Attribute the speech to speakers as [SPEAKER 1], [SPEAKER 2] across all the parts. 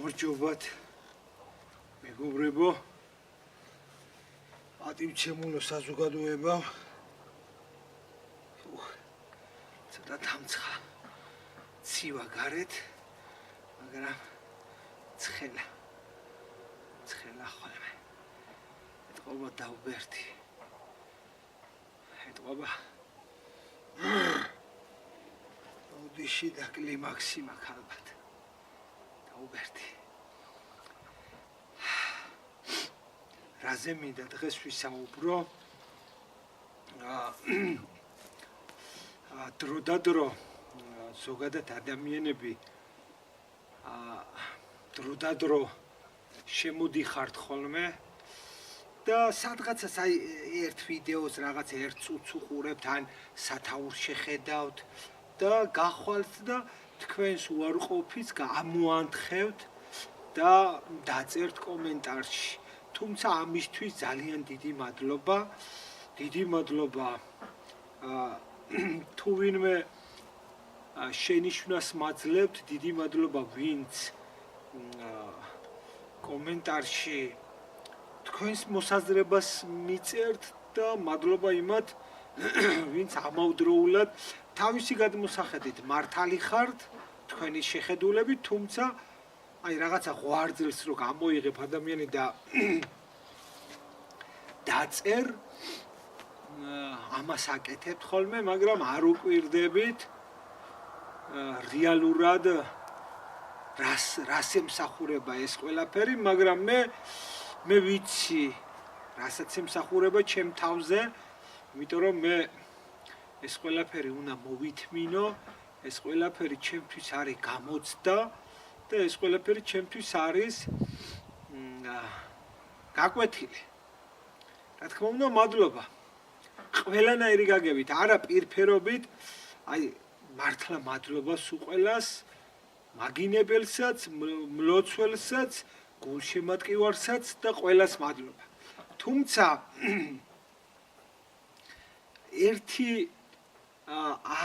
[SPEAKER 1] გამარჯობათ მეგობრებო პატივჩემულო საზოგადოება ცოტა დამცხა ცივა გარეთ მაგრამ ცხელა ხოლმე ეთყობა დაუბერთი ეთყობა ოდიში და კლიმაქსი მაქვს ალბათ დაუბერთი რაზე მინდა დღეს ვისაუბრო დრო და დრო ზოგადად ადამიანები დრო და დრო შემოდიხართ ხოლმე და სადღაცას აი ერთ ვიდეოს რაღაც ერთ წუთს უყურებთ ან სათაურს შეხედავთ და გახვალთ და თქვენს უარყოფის გამოანთხევთ და დაწერთ კომენტარში თუმცა ამისთვის ძალიან დიდი მადლობა თუ ვინმე შენიშვნას მაძლევთ დიდი მადლობა ვინც კომენტარში თქვენს მოსაზრებას მიწერთ და მადლობა იმათ ვინც ამავდროულად თავისი გადმოსახედით მართალი ხართ თქვენი შეხედულებით თუმცა აი რაღაცა ღვარძელს რო გამოიღებ ადამიანი და დაწერ ამას აკეთებთ ხოლმე მაგრამ არ უკვირდებით რეალურად რას ემსახურება ეს ყველაფერი მაგრამ მე ვიცი რასაც ემსახურება ჩემ თავზე იმიტომ რომ მე ეს ყველაფერი უნდა მოვითმინო ეს ყველაფერი ჩემთვის არის გამოცდა და ეს ყველაფერი ჩემთვის არის გაკვეთილი რა თქმა უნდა მადლობა ყველანაირი გაგებით არა პირფერობით აი მართლა მადლობა სულ ყველას მაგინებელსაც მლოცველსაც გულშემატკივარსაც და ყველას მადლობა თუმცა ერთი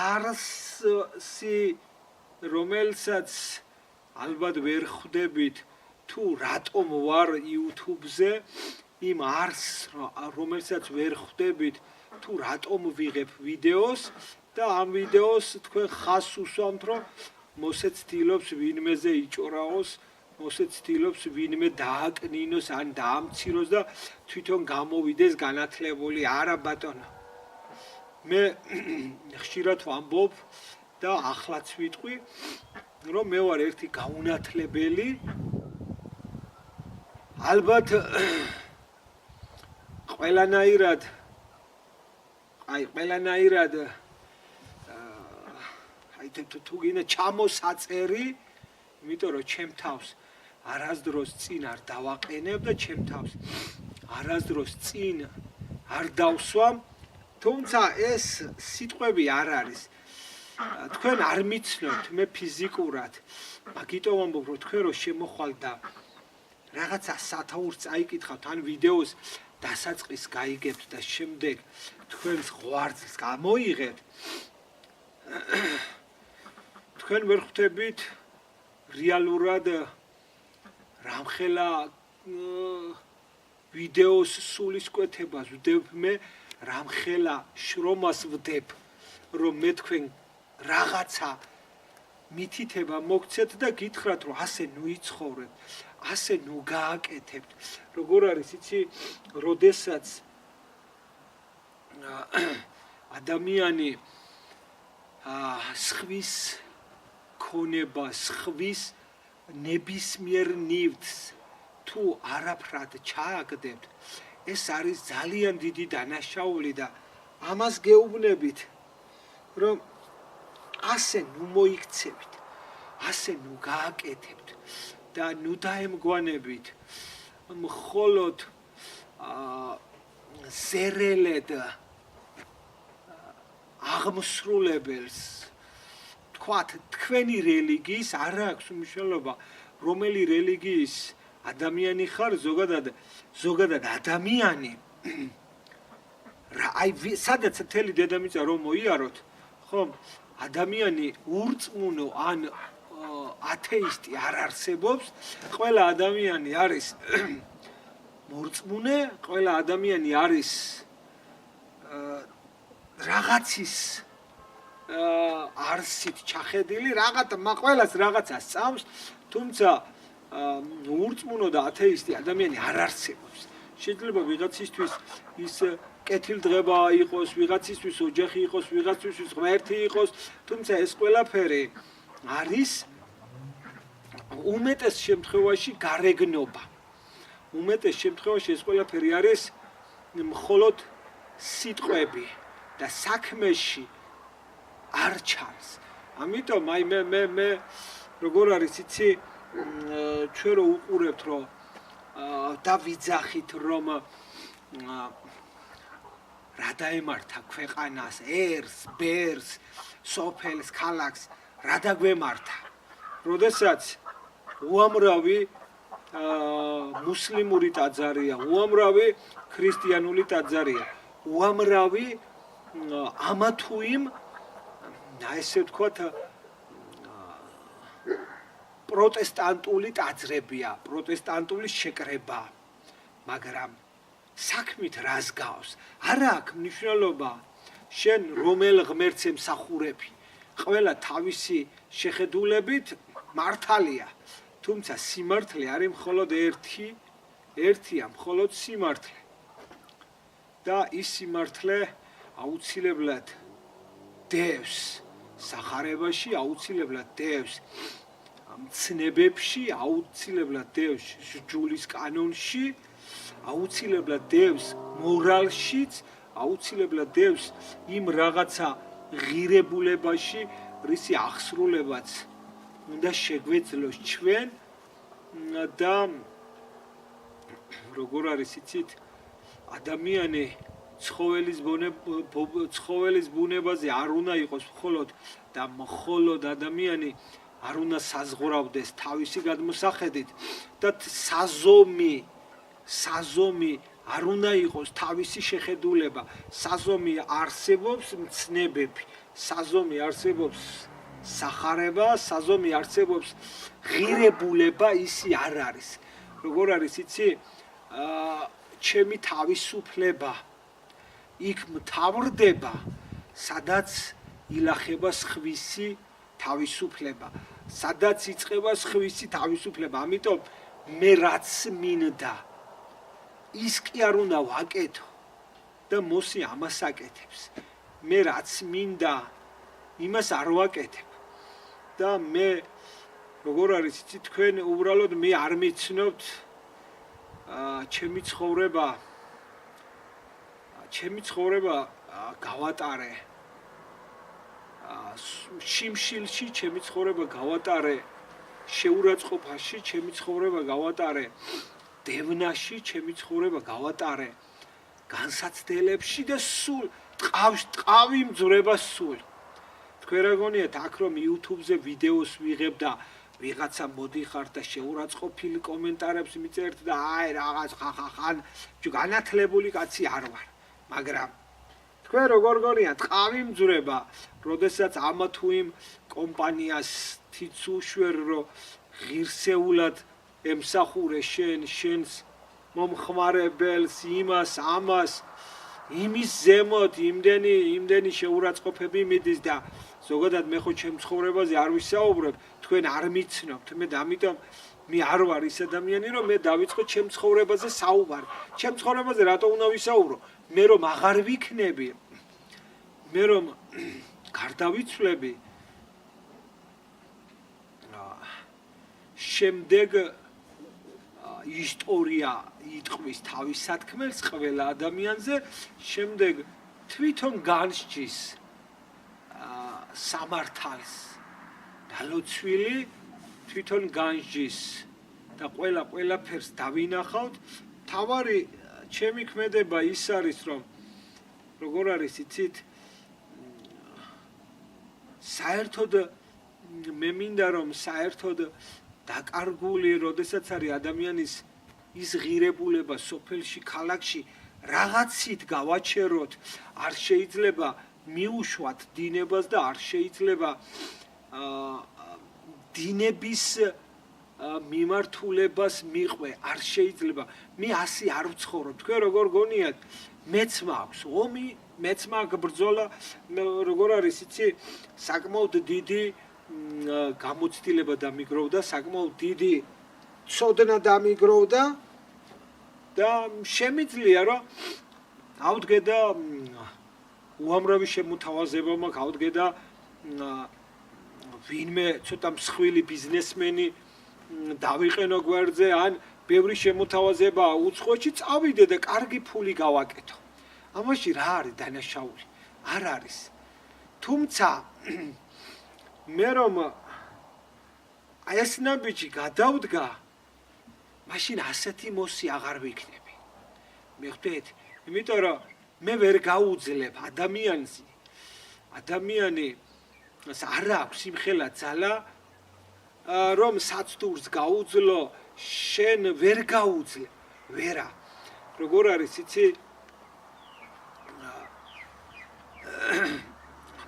[SPEAKER 1] არსი რომელსაც ალბათ ვერ ხვდებით თუ რატომ ვარ YouTube-ზე იმ არსს რომელსაც ვერ ხვდებით თუ რატომ ვიღებ ვიდეოს და ამ ვიდეოს თქვენ ხაზს უსვამთ რომ მოსეცდილობს ვინმეზე იჭორაოს მოსეცდილობს ვინმე დააკნინოს ან დაამციროს და თვითონ გამოვიდეს განათლებული არა ბატონო მე ხშირად ვამბობ და ახლაც ვიტყვი რომ მე ვარ ერთი გაუნათლებელი ალბათ ყველანაირად აი თუ გინდა ჩამოსაწერი იმიტომ რომ ჩემ თავს არასდროს წინ არ დავაყენებ და ჩემ თავს არასდროს წინ არ დავსვამ თუმცა ეს სიტყვები არ არის თქვენ არ მიცნობთ მე ფიზიკურად მაგიტომ ვამბობ რომ თქვენ რო შემოხვალთ და რაღაცა სათაურს წაიკითხავთ ან ვიდეოს დასაწყის გაიგებთ და შემდეგ თქვენს ღვარძს გამოიღებთ თქვენ ვერ ხვდებით რეალურად რამხელა ვიდეოს სულისკვეთებას ვდებ მე რამხელა შრომას ვდებ რომ მე თქვენ რაღაცა მითითება მოგცეთ და გითხრათ რომ ასე ნუ იცხოვრეთ ასე ნუ გააკეთებთ როგორ არის იცი როდესაც ადამიანი სხვის ქონება სხვის ნებისმიერ ნივთს თუ არაფრად ჩააგდებთ ეს არის ძალიან დიდი დანაშაული და ამას გეუბნებით რომ ასე ნუ მოიქცევით ასე ნუ გააკეთებთ და ნუ დაემგვანებით მხოლოდ ზერელედ აღმსრულებელს თქვათ თქვენი რელიგიის არ აქვს მნიშვნელობა რომელი რელიგიის ადამიანი ხარ ზოგადად ადამიანი აი სადაც მთელი დედამიწა რომ მოიაროთ ხომ ადამიანი ურწმუნო ან ათეისტი არ არსებობს, ყველა ადამიანი არის მორწმუნე, ყველა ადამიანი არის რაღაცის არსით ჩახედილი, ყველას რაღაცა სწამს, თუმცა ურწმუნო და ათეისტი ადამიანი არ არსებობს. შეიძლება ვიღაცისთვის ის კეთილდღება იყოს, ვიღაცისთვის ოჯახი იყოს, ვიღაცისთვის ღმერთი იყოს, თუმცა ეს ყველაფერი არის უმეტეს შემთხვევაში გარეგნობა. უმეტეს შემთხვევაში ეს ყველაფერი არის მხოლოდ სიტყვები და საქმეში არ ჩანს. ამიტომ მე როგორ არის იცი ჩვენ რო უყურებთ რომ და ვიძახით რომ რა დაემართა ქვეყანას, ერს, ბერს, სოფელს, ქალაქს, რა დაგვემართა. როდესაც უამრავი მუსლიმური ტაძარია, უამრავი ქრისტიანული ტაძარია, უამრავი ამა თუ იმ ესე ვთქვათ პროტესტანტული ტაძრებია, პროტესტანტული შეკრება, მაგრამ საქმით რას გავს? არა აქვს მნიშვნელობა შენ რომელ ღმერთს ემსახურები. ყველა თავისი შეხედულებით მართალია, თუმცა სიმართლე არის მხოლოდ ერთია, მხოლოდ სიმართლე. და ის სიმართლე აუცილებლად დევს სახარებაში, აუცილებლად დევს მცნებებში, აუცილებლად დევს ჯულის კანონში, აუცილებლად დევს მორალშიც, აუცილებლად დევს იმ რაღაცა ღირებულებაში, რისი აღსრულებაც უნდა შეგვეძლოს ჩვენ და როგორ არის იცით ადამიანი ცხოველის ბუნებაზე არ უნდა იყოს მხოლოდ და მხოლოდ ადამიანი არ უნდა საზღურავდეს თავისი გადმოსახედით და საზომი არ უნდა იყოს თავისი შეხედულება. საზომი არსებობს მცნებები, საზომი არსებობს სახარება, საზომი არსებობს ღირებულება, ისი არ არის. როგორ არის იცი ჩემი თავისუფლება იქ მთავრდება, სადაც ილახება სხვისი თავისუფლება, სადაც იწყება სხვისი თავისუფლება. ამიტომ მე რაც მინდა ის კი არ უნდა ვაკეთო და მოსი ამას აკეთებს. მე რაც მინდა იმას არ ვაკეთებ და მე როგორ არის იცი თქვენ უბრალოდ მე არ მიცნობთ ჩემი ცხოვრება გავატარე შიმშილში, ჩემი ცხოვრება გავატარე შეურაცხყოფაში, ჩემი ცხოვრება გავატარე დევნაში, ჩემი ცხოვრება გავატარე განსაცდელებში და სულ ტყავი მძვრება სულ. თქვენ რა გონიათ აქ რომ YouTube-ზე ვიდეოს ვიღებ და ვიღაცა მოდიხარ და შეურაცხყოფილი კომენტარებს მიწერთ და აი რაღაც ხახახან განათლებული კაცი არ ვარ, მაგრამ თქვენ როგორ გონიათ ტყავი მძვრება, როდესაც ამა თუ იმ კომპანიას თიც უშვერ რომ ღირსეულად ემსახურე შენს მომხმარებელს, იმას, ამას, იმის ზემოთ იმდენი შეურაცხყოფები მიდის და ზოგადად მე ხო ჩემ ცხოვრებაზე არ ვისაუბრებ, თქვენ არ მიცნობთ, მე ამიტომ მე არ ვარ ის ადამიანი, რომ მე დავიწყო ჩემ ცხოვრებაზე საუბარი. ჩემ ცხოვრებაზე რატო უნდა ვისაუბრო? მე რომ აღარ ვიქნები, მე რომ გარდავიცვლები, შემდეგ ისტორია იტყვის თავის სათქმელს ყველა ადამიანზე, შემდეგ თვითონ განსჯის სამართალს დალოცვილი, თვითონ განსჯის და ყველაფერს დავინახავთ. თავარი ჩემი ქმედება ის არის, რომ როგორ არის იცით, საერთოდ მე მინდა რომ საერთოდ დაკარგული, როდესაც არის ადამიანის ის ღირებულება სოფელში, ქალაქში, რაღაცით გავაჩეროთ, არ შეიძლება მიუშვათ დინებას და არ შეიძლება დინების მიმართულებას მიყვე არ შეიძლება მე ასე არ ვცხოვრობ თქვენ როგორ გონიათ მეც მაქვს ომი მეც მაქვს ბრძოლა როგორ არის იცი საკმაოდ დიდი გამოცდილება დამიგროვდა საკმაოდ დიდი ცოდნა დამიგროვდა და შემიძლია რომ ავდგე და უამრავი შემოთავაზება მაქვს ავდგე და ვინმე ცოტა მსხვილი ბიზნესმენი დავიყენო გვერდზე ან ბევრი შემოთავაზება უცხოეთში წავიდე და კარგი ფული გავაკეთო. ამაში რა არის დანაშაული? არ არის. თუმცა მე რომ აი ეს ნაბიჯი გადავდგა, მაშინ ასეთი მოსი აღარ ვიქნები. მიხვდით? იმიტომ რომ მე ვერ გაუძლებ ადამიანი არ აქვს იმხელა ძალა რომ საცდურს გაუძლო შენ ვერ გაუძლე ვერა როგორ არის იცი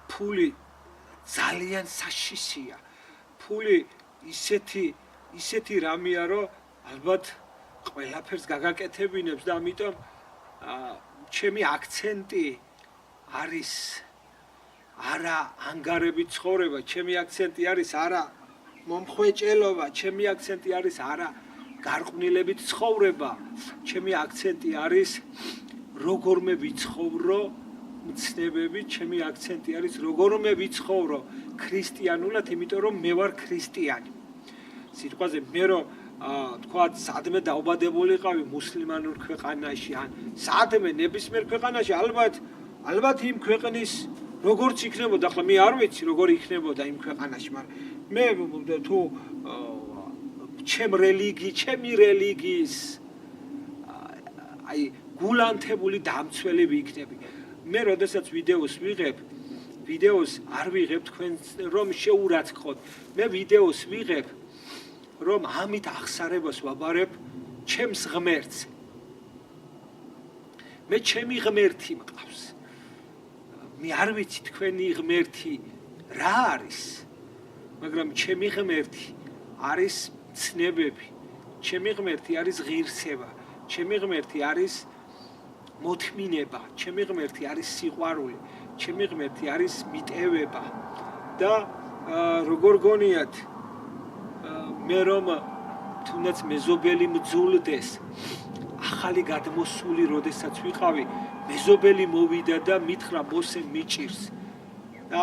[SPEAKER 1] ფული ძალიან საშიშია ფული ისეთი რამეა რომ ალბათ ყველაფერს გაგაკეთებინებს და ამიტომ ჩემი აქცენტი არის არა ანგარებით ცხოვრება ჩემი აქცენტი არის არა მომხვეჭელობა ჩემი აქცენტი არის არა გარყვნილებით ცხოვრება ჩემი აქცენტი არის როგორმე ვიცხოვრო მცნებები ჩემი აქცენტი არის როგორმე ვიცხოვრო ქრისტიანულად იმიტომ რომ მე ვარ ქრისტიანი სიტყვაზე მე რომ თქვათ სადმე დაუბადებულიყავი მუსლიმანურ ქვეყანაში ან სადმე ნებისმიერ ქვეყანაში ალბათ იმ ქვეყნის როგორც იქნებოდა ახლა მე არ ვიცი როგორ იქნებოდა იმ ქვეყანაში მაგრამ მე თუ ჩემი რელიგიის აი გულანთებული დამცველი ვიქნები მე როდესაც ვიდეოს არ ვიღებ თქვენ რომ შეურაცხყოთ მე ვიდეოს ვიღებ რომ ამით ახსარებას ვაბარებ ჩემს ღმერთს მე ჩემი ღმერთი მყავს მე არ ვიცი თქვენი ღმერთი რა არის მაგრამ ჩემი ღმერთი არის ცნებები ჩემი ღმერთი არის ღირსება ჩემი ღმერთი არის მოთმინება ჩემი ღმერთი არის სიყვარული ჩემი ღმერთი არის მიტევება და როგორ გონიათ მე რომ თუნდაც მეზობელი მძულდეს ახალი გადმოსული როდესაც ვიყავი მეზობელი მოვიდა და მითხრა მოსე მიჭირს და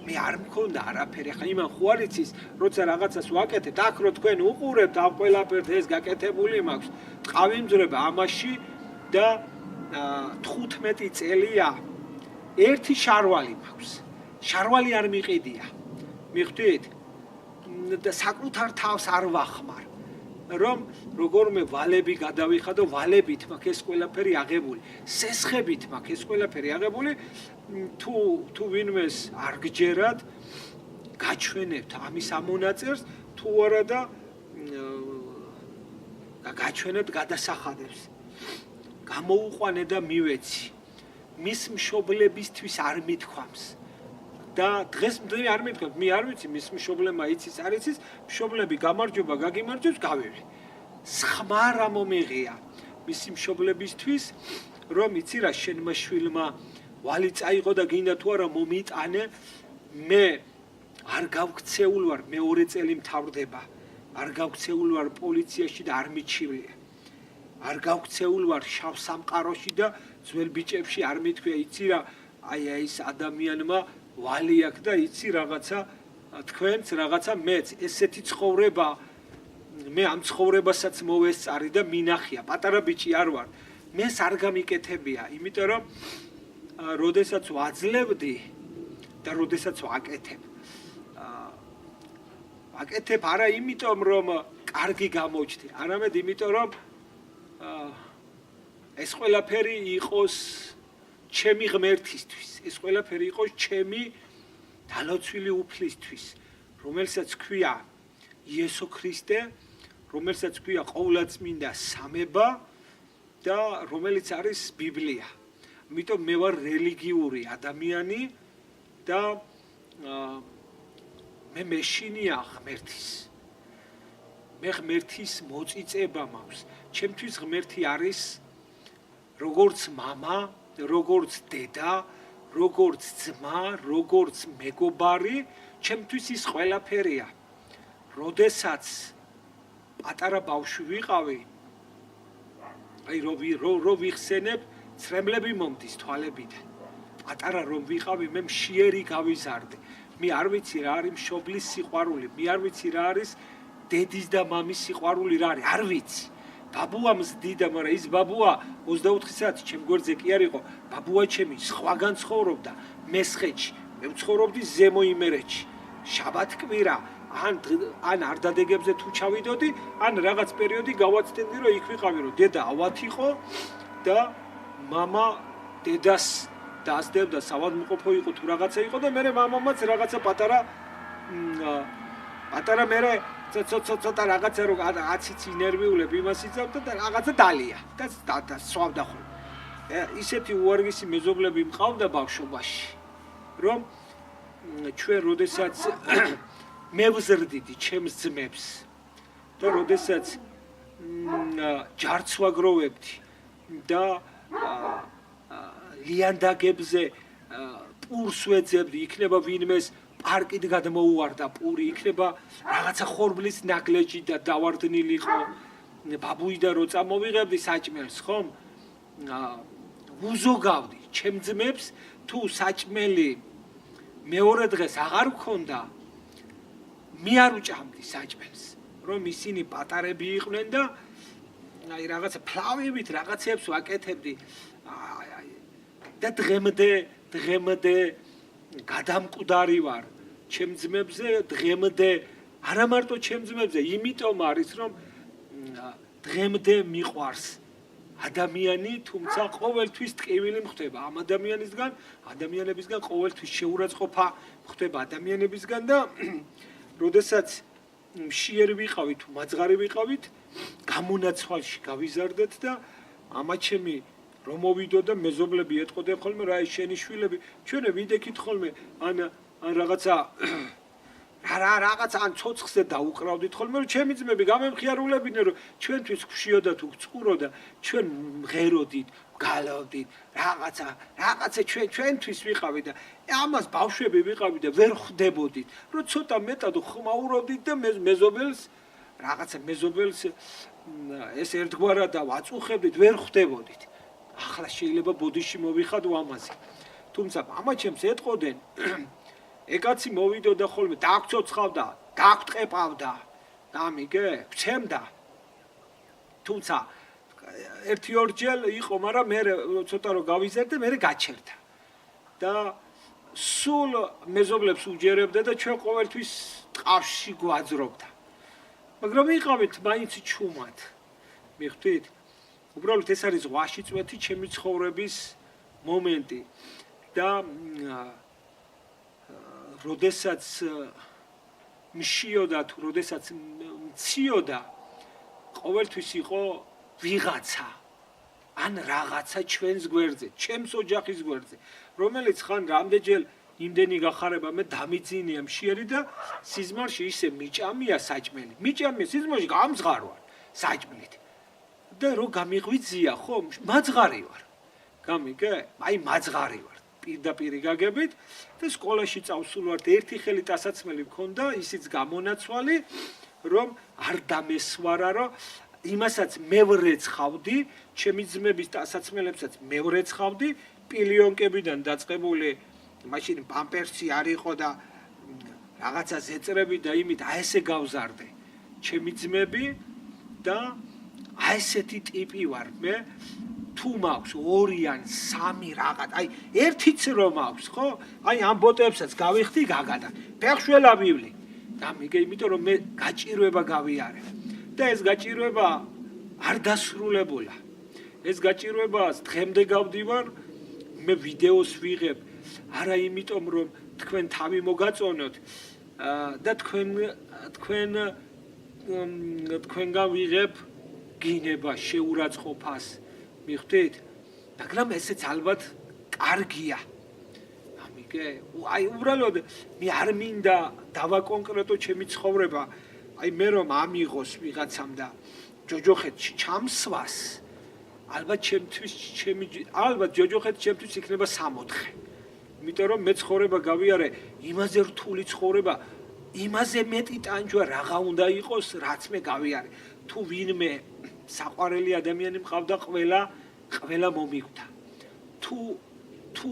[SPEAKER 1] მე არ მქონდა არაფერი ახლა იმან ხო არ იცის როცა რაღაცას ვაკეთებ აქ რო თქვენ უყურებთ ამ ყველაფერს ეს გაკეთებული მაქვს ტყავიმძვრება ამაში და 15 წელია ერთი შარვალი მაქვს შარვალი არ მიყიდია მიხვდით და საკუთარ თავს არ ვახმარ რომ როგორმე ვალები გადავიხადო ვალებით მაქვს ეს ყველაფერი აღებული სესხებით მაქვს ეს ყველაფერი აღებული თუ ვინმეს არ გჯერათ გაჩვენებთ ამის ამონაწერს თუ არა და გაჩვენებთ გადასახადებს გამოუყვანე და მივეცი მის მშობლებისთვის არ მithქვამს და დღეს მე არ მithქვამს მე არ ვიცი მის მშობლებმა იცის არ იცის მშობლები გამარჯობა გაგიმარჯვებს გავევი სხმა რა მომეღია მისი მშობლებისთვის რომ იცი რა შენმა შვილმა ვალი წაიღო და გინდა თუ არა მომიტანე მე არ გავქცეულ ვარ მეორე წელი მთავრდება არ გავქცეულ ვარ პოლიციაში და არ მიჩივლია არ გავქცეულ ვარ შავ სამყაროში და ძველ ბიჭებში არ მithქვია იცი რა აი ეს ადამიანმა ვალი აქვს და იცი რაღაცა თქვენც რაღაცა მეც ესეთი ცხოვრება მე ამ ცხოვრებასაც მოვესწარი და მინახია პატარა ბიჭი არ ვარ მეს არ გამიკეთებია იმიტომ რომ როდესაც ვაძლევდი და როდესაც ვაკეთებ არა იმიტომ რომ კარგი გამოჩდი არამედ იმიტომ რომ ეს ყველაფერი იყოს ჩემი ღმერთისთვის ეს ყველაფერი იყოს ჩემი დალოცვილი უფლისთვის რომელსაც ქვია იესო ქრისტე რომელსაც ქვია ყოვლადწმინდა სამება და რომელიც არის ბიბლია ამიტომ მე ვარ რელიგიური ადამიანი და მე მეშინია ღმერთის. მე ღმერთის მოწიწება მაქვს. ჩემთვის ღმერთი არის როგორც мама, როგორც დედა, როგორც ძმა, როგორც მეგობარი, ჩემთვის ის ყველაფერია. როდესაც პატარა ბავშვი ვიყავი, აი რო ვიხსენებ, ცრემლები მომდის თვალებიდან. პატარა რომ ვიყავი, მე მშიერი გავიზარდე. მე არ ვიცი რა არის მშობლის სიყვარული, მე არ ვიცი რა არის დედის და მამის სიყვარული რა არის, არ ვიცი. ბაბუა მზდიდა, მაგრამ ის ბაბუა 24 საათი ჩემ გვერდზე კი არ იყო. ბაბუა ჩემი სხვაგან ცხოვრობდა მესხეთში, მე ვცხოვრობდი ზემო იმერეთში. შაბათ-კვირა ან არდადეგებზე თუ ჩავიდოდი, ან რაღაც პერიოდი გავაცდენდი, რომ იქ ვიყავი, რომ დედა ავად იყო და მამა დედას დაასდებდა, საავადმყოფო იყო თუ რაღაცა იყო და მე მამამაც რაღაცა პატარა მერე ცოტა რაღაცა რო აციცი ნერვიულები იმას იწავდა და რაღაცა დალია და სვავდა ხოლმე. ისეთი უარგისი მეზობლები მყავდა ბავშვობაში, რომ ჩვენ როდესაც მე ვზრდიდი ჩემს ძმებს და როდესაც ჯარც ვაგროვებდი და ლიანდაგებზე პურს ვეძებდი, იქნება ვინმეს პარკით გადმოუვარდა პური, იქნება რაღაცა ხორბლის ნაგლეჯი და დავარდნილი იყო. ბაბუიდან რო წამოვიღებდი საჭმელს, ხომ? უზოგავდი ჩემ ძმებს, თუ საჭმელი მეორე დღეს აღარ მქონდა, მე არ უჭამდი საჭმელს, რომ ისინი პატარები იყვნენ და აი რაღაცა ფლავებით რაღაცებს ვაკეთებდი. და დღემდე გადამკვდარი ვარ ჩემ ძმებზე, დღემდე არა მარტო ჩემ ძმებზე, იმიტომ არის რომ დღემდე მიყვარს ადამიანი, თუმცა ყოველთვის ტკივილი მხდება ამ ადამიანებისგან ყოველთვის შეურაცხყოფა მხდება ადამიანებისგან და როდესაც მშიერი ვიყავით, მაძღარი ვიყავით, გამონაცვალში გავიზარდეთ და ამაჩემი რომ მოვიდო და მეზობლები ეტყოდნენ ხოლმე რა ის შენი შვილები, ჩვენე ვიდექით ხოლმე ან რაღაცა ან ცოცხლზე დაუყრავდით ხოლმე, რომ ჩემი ძმები გამემხიარულებიდნენ, რომ ჩვენთვის გვშიოდა თუ გწყუროდა, ჩვენ მღეროდით, გალავდით, რაღაცა ჩვენთვის ვიყავით და ამას ბავშვები ვიყავით და ვერ ხვდებოდით, რომ ცოტა მეტად ხმაურობდით და მეზობელს ეს ერთგვარად ვაწუხებდით, ვერ ხვდებოდით. ახლა შეიძლება ბოდიში მოვიხადო ამაზე. თუმცა მამაჩემს ეტყოდნენ, ეკაცი მოვიდოდა ხოლმე, დაგცოცხავდა, დაგტყეპავდა, გამიგე, გვცემდა. თუმცა ერთი-ორჯერ იყო, მაგრამ მე ცოტა რომ გავიზარდე, მე გაჩერდა. და სულ მეზობლებს უჯერებდა და ჩვენ ყოველთვის ტყავში გვაძრობდა. მაგრამ იყავით მაინც ჩუმად. მიხვდით? უბრალოდ ეს არის ზღვაში წვეთი ჩემი ცხოვრების მომენტი და როდესაც მშიოდა თუ როდესაც მციოდა ყოველთვის იყო ვიღაცა ან რაღაცა ჩვენს გვერდზე, ჩემს ოჯახის გვერდზე, რომელიც ხან რამდენჯერ იმდენი გახარება მე დამიძინია მშიერი და სიზმარში ისე მიჭამია საჭმელი. მიჭამია სიზმარში გამძღარვარ საჭმლით. და რო გამიღვიძია, ხო, მაძღარი ვარ. გამიგე? აი მაძღარი ვარ. პირდაპირ გაგებით და სკოლაში წავსულვართ, ერთი ხელი ტასაცმელი მქონდა, ისიც გამონაცვალი, რომ არ დამესვარა, რომ იმასაც მე ვრეცხავდი, ჩემი ძმების ტასაცმელებსაც მე ვრეცხავდი, პილიონკებიდან დაწყებული, მაშინ პამპერსი არ იყო და რაღაცა ზეწრები და იმით აი ესე გავზარდე. ჩემი ძმები და აი ესეთი ტიპი ვარ მე, თუ მაქვს 2 ან 3 რაღაც, აი ერთიც რომ აქვს, ხო? აი ამ ბოტებსაც გავიხდი გაგადა. ფეხშველა ვივლი. გამიგე, იმიტომ რომ მე გაჭირვება გავიარებ. და ეს გაჭირვება არ დასრულებულა. ეს გაჭირვებას დღემდე გავდივარ, მე ვიდეოს ვიღებ, არა იმიტომ რომ თქვენ თავი მოგაწონოთ და თქვენგან ვიღებ გინება, შეურაცხყოფას, მიხვდით? მაგრამ ესეც ალბათ კარგია. გამიგე? აი უბრალოდ მე არ მინდა დავაკონკრეტო ჩემი ცხოვრება. აი მე რომ ამიღოს ვიღაცამ და ჯოჯოხეთში ჩამსვას, ალბათ ჯოჯოხეთში ჩემთვის იქნება 64. იმიტომ რომ მე ცხოვრება გავიარე იმაზე რთული ცხოვრება, იმაზე მეტი ტანჯვა რაღა უნდა იყოს, რაც მე გავიარე. თუ ვინმე საყვარელი ადამიანი მყავდა, ყველა მომიკვდა. თუ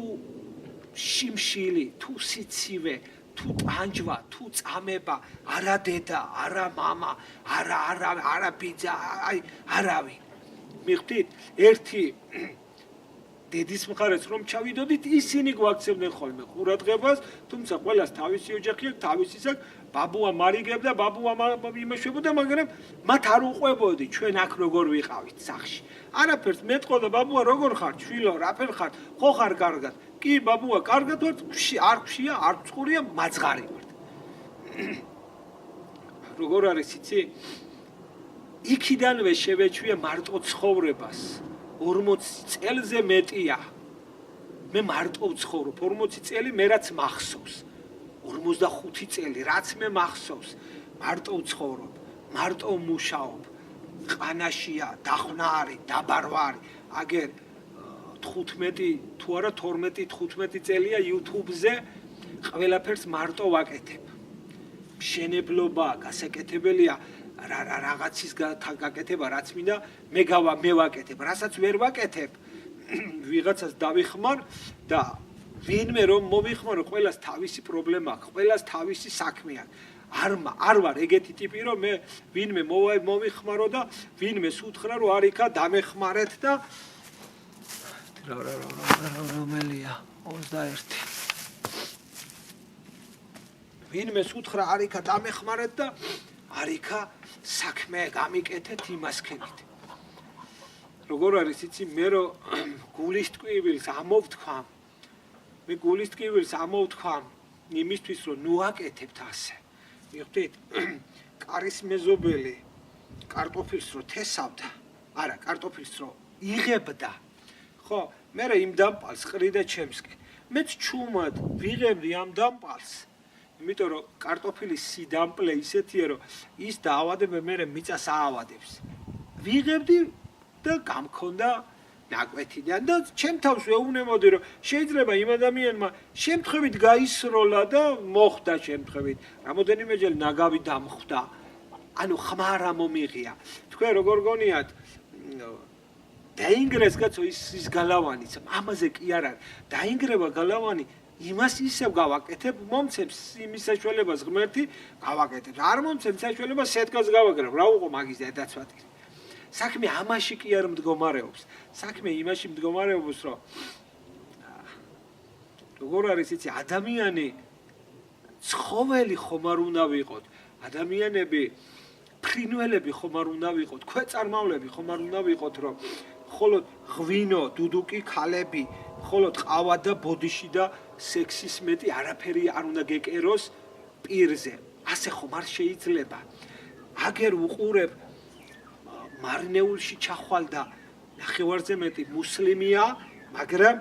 [SPEAKER 1] შიმშილი, თუ სიცივე, თუ ტანჯვა, თუ წამება, არა დედა, არა მამა, არა ბიძა, აი არავინ. მიხდით, ერთი დედის მხარეს რომ ჩავიდოდით, ისინი გვაქცევდნენ ხოლმე ყურადღებას, თუმცა ყველას თავისი ოჯახი აქვს, თავისი საქმე, ბაბუა მარიგებდა, ბაბუა იმეშვებოდა, მაგრამ მათ არ უყვებოდი ჩვენ აქ როგორ ვიყავით სახში. არაფერს მეტყოდა ბაბუა როგორ ხარ, შვილო, რაფერ ხარ, ხო ხარ კარგად? კი ბაბუა, კარგად ვარ, არ ქვია, არ წყურია, მაძღარი ვარ. როგორ არის იცი? იქიდანვე შევეჩვია მარტო ცხოვრებას. 40 წელზე მეტია. მე მარტო ვცხოვრობ 40 წელი მე რაც მახსოვს. 45 წელი რაც მე მახსოვს. მარტო ვცხოვრობ, მარტო ვმუშაობ. ყანაშია, დახვნარი, დაბარვარი. აგერ 15 თუ არა 12-15 წელია YouTube-ზე ყველაფერს მარტო ვაკეთებ. მშენებლობა გასაკეთებელია. რაღაცის გაკეთება, რაც მინდა, მე ვაკეთებ, რასაც ვერ ვაკეთებ, ვიღაცას დავიხმარ და ვინმე რომ მოვიხმარო, ყველას თავისი პრობლემა აქვს, ყველას თავისი საქმე აქვს. არ ვარ ეგეთი ტიპი, რომ მე ვინმე მოვიხმარო და ვინმეს უთხრა, რომ არიქა დამეხმარეთ და რომელია 21. ვინმეს უთხრა, არიქა დამეხმარეთ და არიქა საქმე გამიკეთეთ იმასქენით. როგორ არის იცი, მე რო გულის ტკივილს ამოვთქვამ, იმისთვის რომ ნუაკეთებთ ასე. მიხდით, კარის მეზობელი კარტოფილს რო თესავდა, არა, კარტოფილს რო იღებდა. ხო, მე იმ დამპალს ყრიდა ჩემსკენ. მეც ჩუმად ვიღებდი ამ დამპალს. იმიტომ რომ კარტოფილის სიდამპლე ისეთია, რომ ის დაავადება მე მიწას აავადებს. ვიღებდი და გამქონდა ნაკვეთიდან და ჩემ თავს ვეუბნებოდი, რომ შეიძლება იმ ადამიანმა შემთხვევით გაისროლა და მოხდა შემთხვევით. რამოდენიმეჯერ ნაგავი დამხვდა. ანუ ხმარა მომიღია. თქვენ როგორ გონიათ დაინგრეს კაცო ის გალავანიც, ამაზე კი არ არის. დაინგრება გალავანი იმას ისევ გავაკეთებ, მომცემს იმის საშუალებას ღმერთი, გავაკეთებ. არ მომცემს საშუალებას სეთქას გავაკეთებ. რა უყო მაგის დედაცვატი. საქმე ამაში კი არ მდგომარეობს. საქმე იმაში მდგომარეობს, რომ როგორ არის იცი, ადამიანი ცხოველი ხომ არ უნდა ვიყოთ. ადამიანები ფრინველები ხომ არ უნდა ვიყოთ. ქვეწარმავლები ხომ არ უნდა ვიყოთ, რომ ხოლოდ ღვინო, დუდუკი, ქალები, ხოლოდ ყავა და ბოდიში და სექსის მეტი არაფერი არ უნდა გეკეროს პირზე. ასე ხომ არ შეიძლება. აგერ უყურებ მარნეულში ჩახვალ და ნახევარზე მეტი მუსლიმია, მაგრამ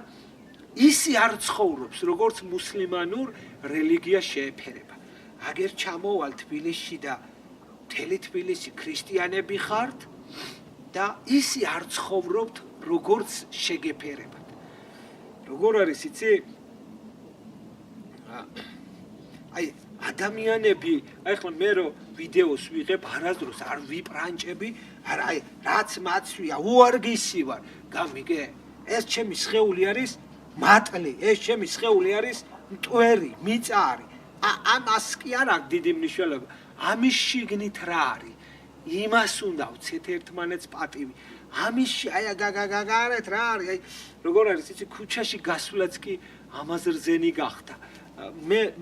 [SPEAKER 1] ისი არ ცხოვრობს, როგორც მუსლიმანურ რელიგიას შეეფერება. აგერ ჩამოვალ თბილისში და მთელი თბილისი ქრისტიანები ხართ და ისი არ ცხოვრობთ, როგორც შეგეფერებათ. როგორ არის იცი? აი ადამიანები, აი ხლა მე რო ვიდეოს ვიღებ, არასდროს არ ვიპრანჭები, არა აი რაც მაცვია, უარგისი ვარ. გამიგე? ეს ჩემი სხეული არის მატლი, ეს ჩემი სხეული არის მტვერი, მიწარი. ამას კი არ აქვს დიდი მნიშვნელობა. ამის შიგნით რა არის? იმას უნდა ვცეთ ერთმანეთს პატივი. ამის აი გაგარეთ რა არის? აი როგორ არის იცი, ქუჩაში გასვლაც კი ამას რძენი გახდა.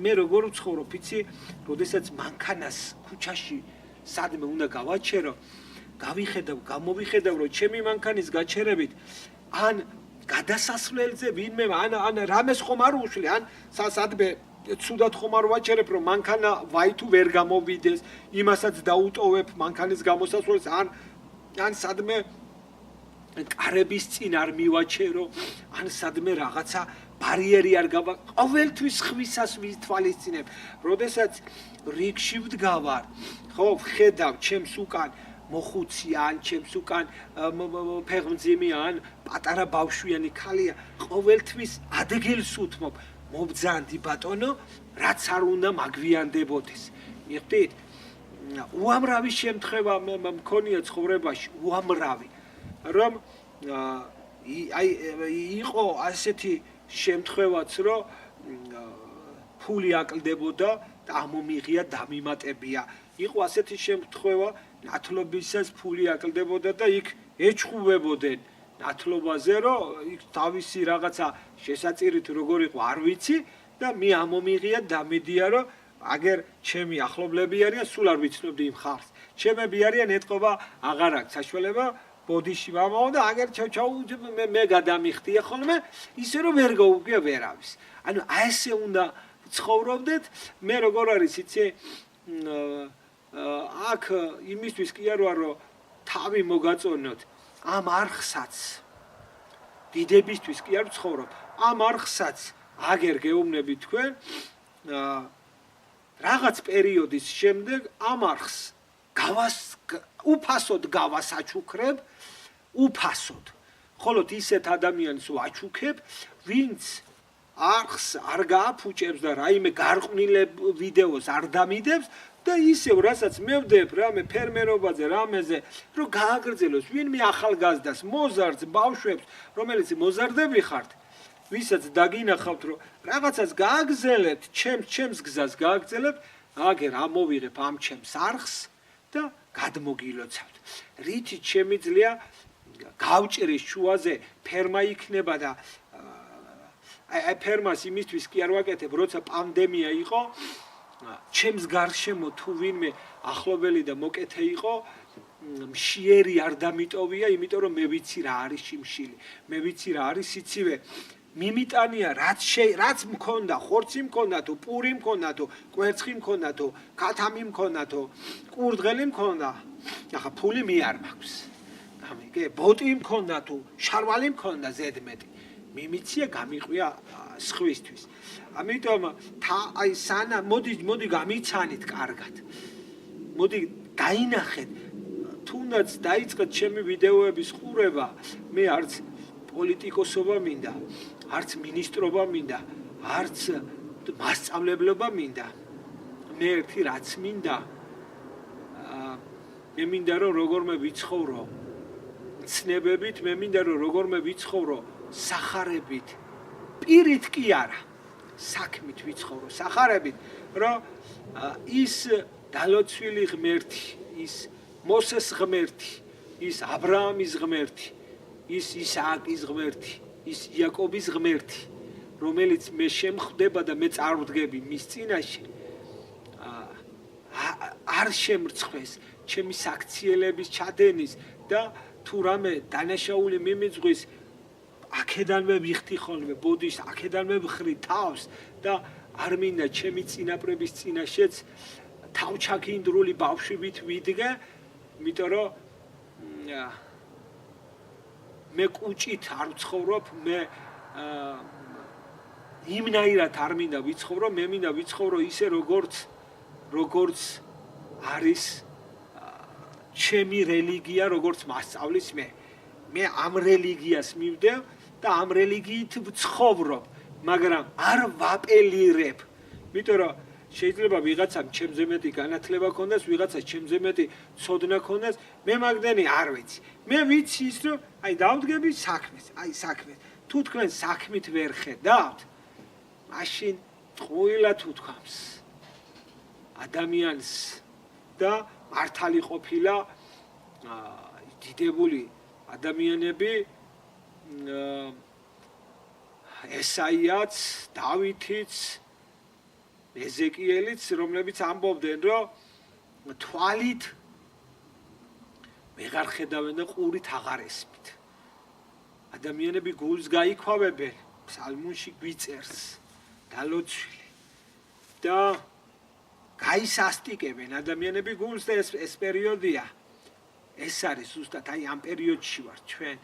[SPEAKER 1] მე როგორ ვცხოვრობ იცი, როდესაც მანქანას ქუჩაში სადმე უნდა გავაჩერო, გამოვიხედავ, რომ ჩემი მანქანის გაჩერებით ან გადასასვლელზე ვინმე ან რამეს ხომ არ უშლი, ან სადმე ცუდად ხომ არ ვაჩერებ, რომ მანქანა ვაითუ ვერ გამოვიდეს, იმასაც დაუტოვებ მანქანის გამოსასვლელს, ან სადმე კარების წინ არ მივაჩერო, ან სადმე რაღაცა ბარიერი არ გავა ყოველთვის ხვისას ვითვალისწინებ როდესაც რიგში ვდგავარ ხო ხედავ ჩემს უკან მოხუცი ან ჩემს უკან ფეხმძიმი ან პატარა ბავშვიანი ქალია ყოველთვის ადგილს უთმობ მობძანდი ბატონო რაც არ უნდა მაგვიანდებოდეს მიხვდით უამრავი შემთხვევა მქონია ცხოვრებაში უამრავი რომ აი იყო ასეთი შემთხვევაც რომ ფული აკლდებოდა და ამომიღია დამიმატებია იყო ასეთი შემთხვევა ნათლობისას ფული აკლდებოდა და იქ ეჩხუბებოდნენ ნათლობაზე რომ იქ თავისი რაღაცა შესაწირით როგორ იყო არ ვიცი და მე ამომიღია დამედია რომ აგერ ჩემი ახლობლები არიან სულ არ ვიცნობდი იმ ხალხს ჩემები არიან ეთყობა აღარ აქვს საშუალება ბოდიში ვამაო და აგერ მე გადამიხდია ხოლმე ისე რომ ვერ გაუგია ვერავის ანუ ასე უნდა ცხოვრობდეთ მე როგორ არის იცი აქ იმისთვის კი არ ვარ რომ თავი მოგაწონოთ ამ არხსაც დიდებისთვის კი არ ვცხოვრობ ამ არხსაც აგერ გეუბნები თქვენ რაღაც პერიოდის შემდეგ ამ არხს უფასოდ გავასაჩუქრებ უფასოდ ხოლო ისეთ ადამიანს ვაჩუქებ ვინც არხს არ გააფუჭებს და რაიმე გარყვნილ ვიდეოს არ დამიდებს და ისევ რასაც მე ვდებ რამე ფერმერობაზე რამეზე რომ გააგრძელოს ვინმე ახალგაზრდას მოზარდს ბავშვებს რომელიც მოზარდები ხართ ვისაც დაგინახავთ რომ რაღაცას გააგზელებთ ჩემს გზას გააგზელებთ აგერ ამოვიღებ ამ ჩემს არხს და გადმოგილოცავთ რითიც შემიძლია გავჭირის შუაზე ფერმა იქნება და აი ფერმას იმისთვის კი არ ვაკეთებ როცა პანდემია იყო ჩემს გარშემო თუ ვინმე ახლობელი და მოკეთე იყო მშიერი არ დამიტოვია იმიტომ რომ მე ვიცი რა არის შიმშილი მე ვიცი რა არის სიცივე მიმიტანია რაც მქონდა ხორცი მქონდა თუ პური მქონდა თუ კვერცხი მქონდა თუ ქათამი მქონდა თუ კურდღელი მქონდა ახლა ფული მე არ მაქვს გამიგე ბოტი მქონდა თუ შარვალი მქონდა ზედმეტი მიმიცია გამიყვია სხვისთვის ამიტომ აი სანა მოდი გამიცანით კარგად მოდი გაინახეთ თუნდაც დაიწყეთ ჩემი ვიდეოების ყურება მე არც პოლიტიკოსობა მინდა არც მინისტრობა მინდა არც მასწავლებლობა მინდა მე ერთი რაც მინდა მე მინდა რომ როგორმე ვიცხოვრო ცნებებით მე მინდა რომ როგორმე ვიცხოვრო სახარებით პირით კი არა საქმით ვიცხოვრო სახარებით რომ ის დალოცვილი ღმერთი ის მოსეს ღმერთი ის აბრაამის ღმერთი ის ისააკის ღმერთი ის იაკობის ღმერთი რომელიც მე შემხვდება და მე წარვდგები მის წინაშე არ შემრცხვეს ჩემი საქციელების ჩადენის და თუ რამე დანაშაული მიმიძღვის აქედანვე ვიხდი ხოლმე ბოდიშს აქედანვე ვხრი თავს და არ მინდა ჩემი წინაპრების წინაშეც თავჩაქინდრული ბავშვებით ვიდგე იმიტომ რომ მე კუჭით არ ვცხოვრობ მე იმნაირად არ მინდა ვიცხოვრო მე მინდა ვიცხოვრო ისე როგორც არის ჩემი რელიგია როგორც მასწავლის მე ამ რელიგიას მივდევ და ამ რელიგიით ვცხოვრობ მაგრამ არ ვაპელირებ იმიტომ რომ შეიძლება ვიღაცამ ჩემზე მეტი განათლება ქონდეს ვიღაცას ჩემზე მეტი ცოდნა ქონდეს მე მაგდენი არ ვიცი მე ვიცი ის რომ აი დავდგები საქმეს თუ თქვენ საქმით ვერ ხედავთ მაშინ ყველა თუ თქვამს ადამიანს და მართალი ყოფილა დიდებული ადამიანები ესაიაც დავითიც ეზეკიელიც რომლებიც ამბობდნენ რომ თვალით ვეღარ ხედავენ და ყურით აღარ ესმით ადამიანები გულს გაიქვავებენ ფსალმუნში გვიწერს დალოცვილი და გაისასტიკებენ ადამიანები გულს და ეს პერიოდია ეს არის ზუსტად აი ამ პერიოდში ვარ ჩვენ